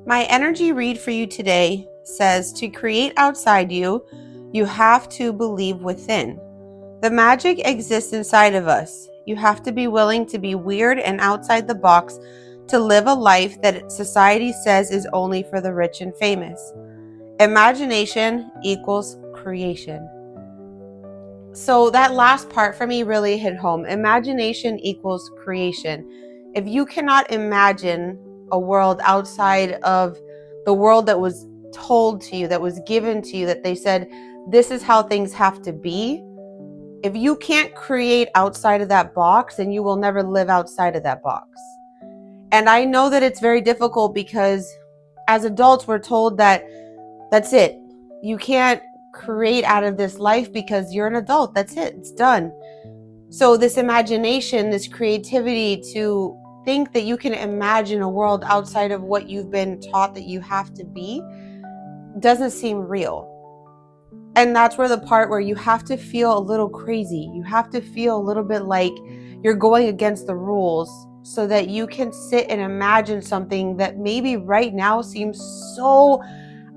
My energy read for you today says to create outside you, you have to believe within. The magic exists inside of us. You have to be willing to be weird and outside the box to live a life that society says is only for the rich and famous. Imagination equals creation. So that last part for me really hit home. Imagination equals creation. If you cannot imagine a world outside of the world that was told to you, that was given to you, that they said, this is how things have to be. If you can't create outside of that box, then you will never live outside of that box. And I know that it's very difficult because as adults, we're told that that's it. You can't create out of this life because you're an adult. That's it. It's done. So this imagination, this creativity to think that you can imagine a world outside of what you've been taught that you have to be doesn't seem real. And that's where the part where you have to feel a little crazy. You have to feel a little bit like you're going against the rules so that you can sit and imagine something that maybe right now seems so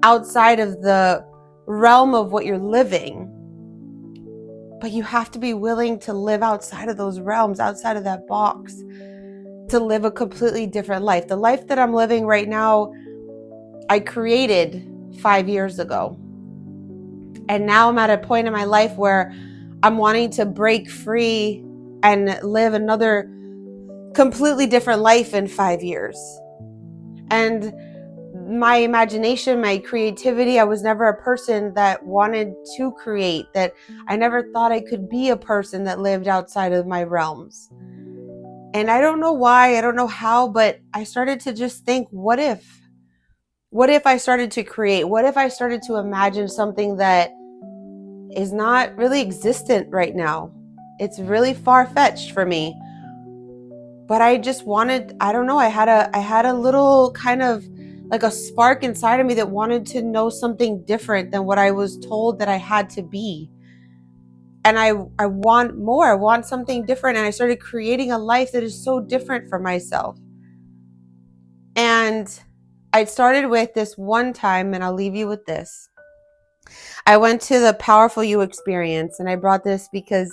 outside of the realm of what you're living. But you have to be willing to live outside of those realms, outside of that box, to live a completely different life. The life that I'm living right now, I created 5 years ago. And now I'm at a point in my life where I'm wanting to break free and live another completely different life in 5 years. And my imagination, my creativity, I was never a person that wanted to create, that I never thought I could be a person that lived outside of my realms. And I don't know why, I don't know how, but I started to just think, what if? What if I started to create? What if I started to imagine something that is not really existent right now? It's really far-fetched for me. But I just wanted, I don't know, I had a little kind of like a spark inside of me that wanted to know something different than what I was told that I had to be. And I want more. I want something different. And I started creating a life that is so different for myself. And I started with this one time, and I'll leave you with this. I went to the Powerful You experience, and I brought this because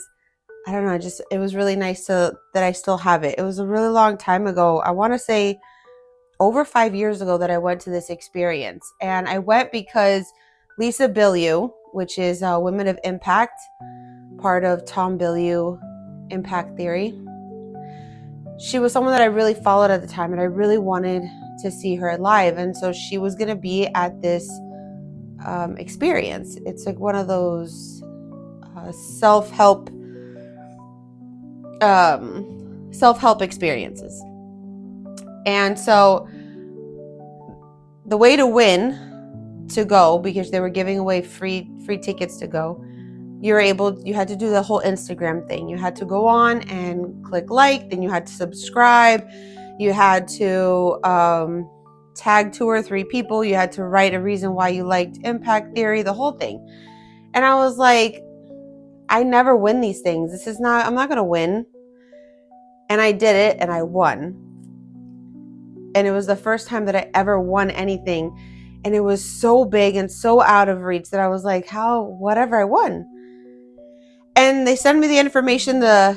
I don't know, it was really nice that I still have it. It was a really long time ago. I want to say over 5 years ago that I went to this experience. And I went because Lisa Bilyeu, which is Women of Impact, part of Tom Bilyeu Impact Theory. She was someone that I really followed at the time, and I really wanted to see her live. And so she was going to be at this experience. It's like one of those self-help experiences. And so the way to win to go, because they were giving away free tickets to go, you had to do the whole Instagram thing. You had to go on and click like, then you had to subscribe, you had to tag 2 or 3 people, you had to write a reason why you liked Impact Theory, the whole thing. And I was like, I never win these things. I'm not going to win. And I did it, and I won. And it was the first time that I ever won anything. And it was so big and so out of reach that I was like, whatever, I won. And they sent me the information. The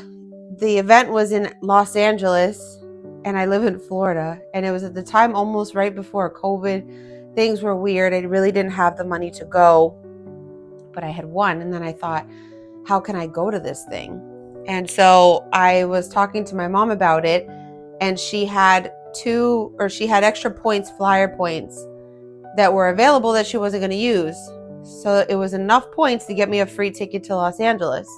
event was in Los Angeles, and I live in Florida. And it was at the time almost right before COVID. Things were weird. I really didn't have the money to go, but I had won. And then I thought, how can I go to this thing? And so I was talking to my mom about it, and she had extra points, flyer points, that were available that she wasn't going to use. So it was enough points to get me a free ticket to Los Angeles.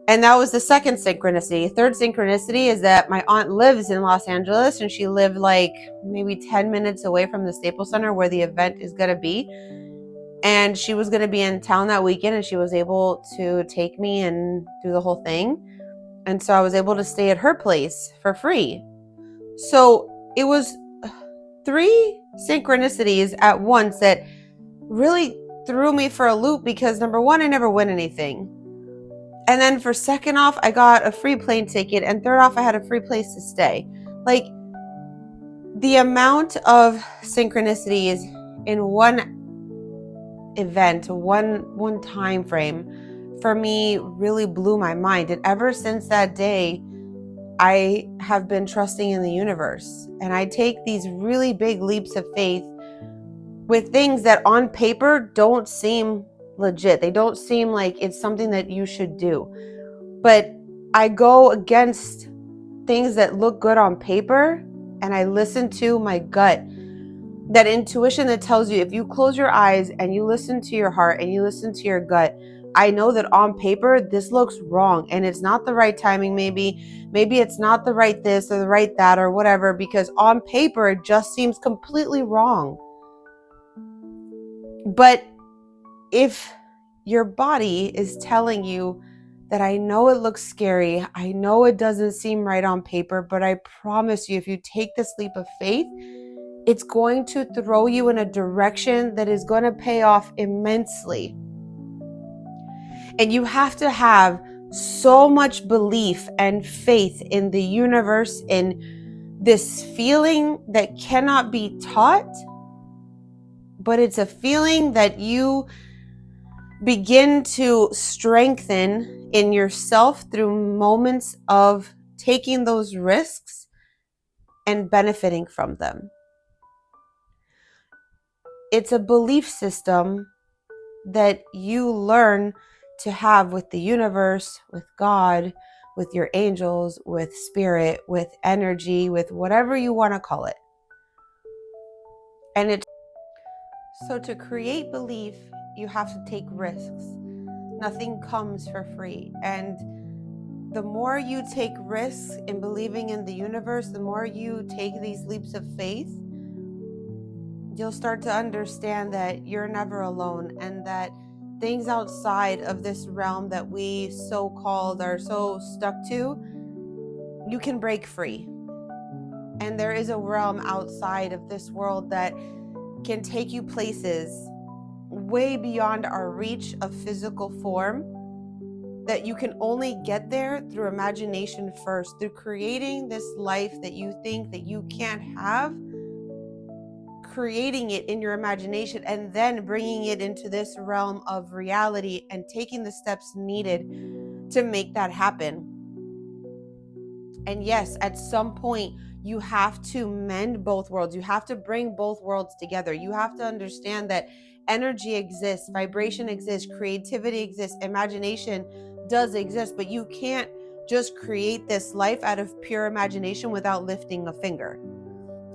And that was the second synchronicity. Third synchronicity is that my aunt lives in Los Angeles, and she lived like maybe 10 minutes away from the Staples Center where the event is going to be. And she was going to be in town that weekend, and she was able to take me and do the whole thing. And so I was able to stay at her place for free. So it was 3 synchronicities at once that really threw me for a loop, because number one, I never win anything. And then for second off, I got a free plane ticket, and third off, I had a free place to stay. Like, The amount of synchronicities in one event, one time frame, for me really blew my mind. And ever since that day, I have been trusting in the universe. And I take these really big leaps of faith with things that on paper don't seem legit. They don't seem like it's something that you should do. But I go against things that look good on paper, and I listen to my gut. That intuition that tells you, if you close your eyes and you listen to your heart and you listen to your gut, I know that on paper this looks wrong and it's not the right timing. Maybe it's not the right this or the right that or whatever, because on paper it just seems completely wrong. But if your body is telling you that, I know it looks scary, I know it doesn't seem right on paper, but I promise you, if you take this leap of faith, it's going to throw you in a direction that is going to pay off immensely. And you have to have so much belief and faith in the universe, in this feeling that cannot be taught, but it's a feeling that you begin to strengthen in yourself through moments of taking those risks and benefiting from them. It's a belief system that you learn to have with the universe, with God, with your angels, with spirit, with energy, with whatever you want to call it. And it's so, to create belief, you have to take risks. Nothing comes for free. And the more you take risks in believing in the universe, the more you take these leaps of faith, you'll start to understand that you're never alone, and that things outside of this realm that we so-called are so stuck to, you can break free. And there is a realm outside of this world that can take you places way beyond our reach of physical form, that you can only get there through imagination first, through creating this life that you think that you can't have, creating it in your imagination, and then bringing it into this realm of reality and taking the steps needed to make that happen. And yes, at some point, you have to mend both worlds. You have to bring both worlds together. You have to understand that energy exists, vibration exists, creativity exists, imagination does exist, but you can't just create this life out of pure imagination without lifting a finger.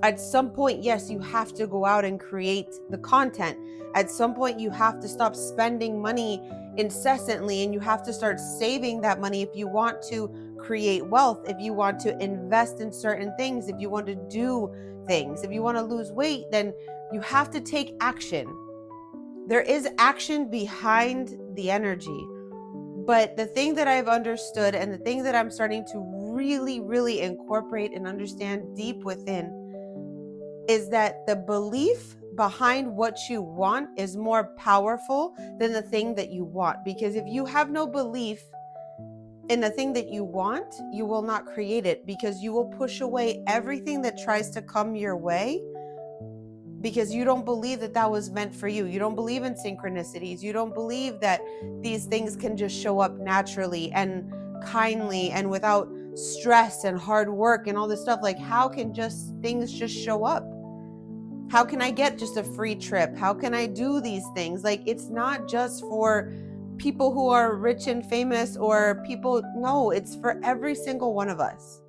At some point, yes, you have to go out and create the content. At some point, you have to stop spending money incessantly, and you have to start saving that money if you want to create wealth, if you want to invest in certain things, if you want to do things, if you want to lose weight, then you have to take action. There is action behind the energy. But the thing that I've understood, and the thing that I'm starting to really, really incorporate and understand deep within, is that the belief behind what you want is more powerful than the thing that you want. Because if you have no belief in the thing that you want, you will not create it, because you will push away everything that tries to come your way, because you don't believe that that was meant for you. You don't believe in synchronicities. You don't believe that these things can just show up naturally and kindly and without stress and hard work and all this stuff. Like, how can just things just show up? How can I get just a free trip? How can I do these things? Like, it's not just for people who are rich and famous or people. No, it's for every single one of us.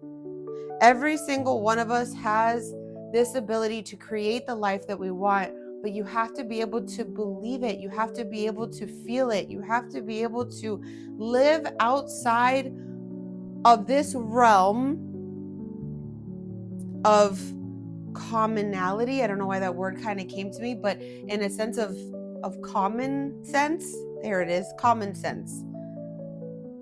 Every single one of us has this ability to create the life that we want, but you have to be able to believe it. You have to be able to feel it. You have to be able to live outside of this realm of commonality. I don't know why that word kind of came to me, but in a sense of common sense. There it is, common sense.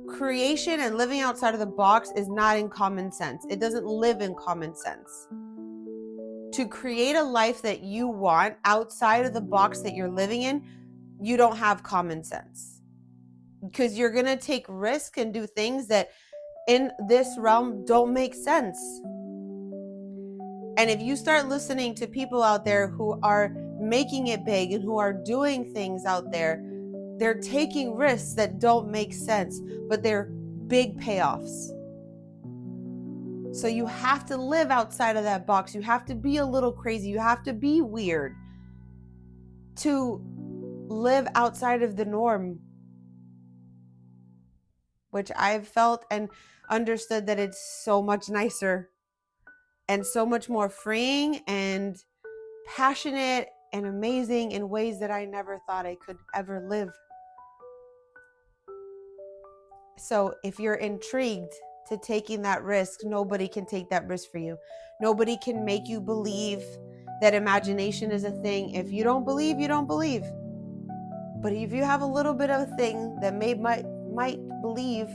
Creation and living outside of the box is not in common sense. It doesn't live in common sense. To create a life that you want outside of the box that you're living in, you don't have common sense, because you're going to take risk and do things that in this realm don't make sense. And if you start listening to people out there who are making it big and who are doing things out there, they're taking risks that don't make sense, but they're big payoffs. So you have to live outside of that box. You have to be a little crazy. You have to be weird to live outside of the norm, which I've felt and understood that it's so much nicer and so much more freeing and passionate and amazing in ways that I never thought I could ever live. So if you're intrigued to taking that risk, nobody can take that risk for you. Nobody can make you believe that imagination is a thing. If you don't believe, you don't believe. But if you have a little bit of a thing that might believe,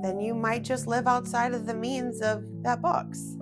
then you might just live outside of the means of that box.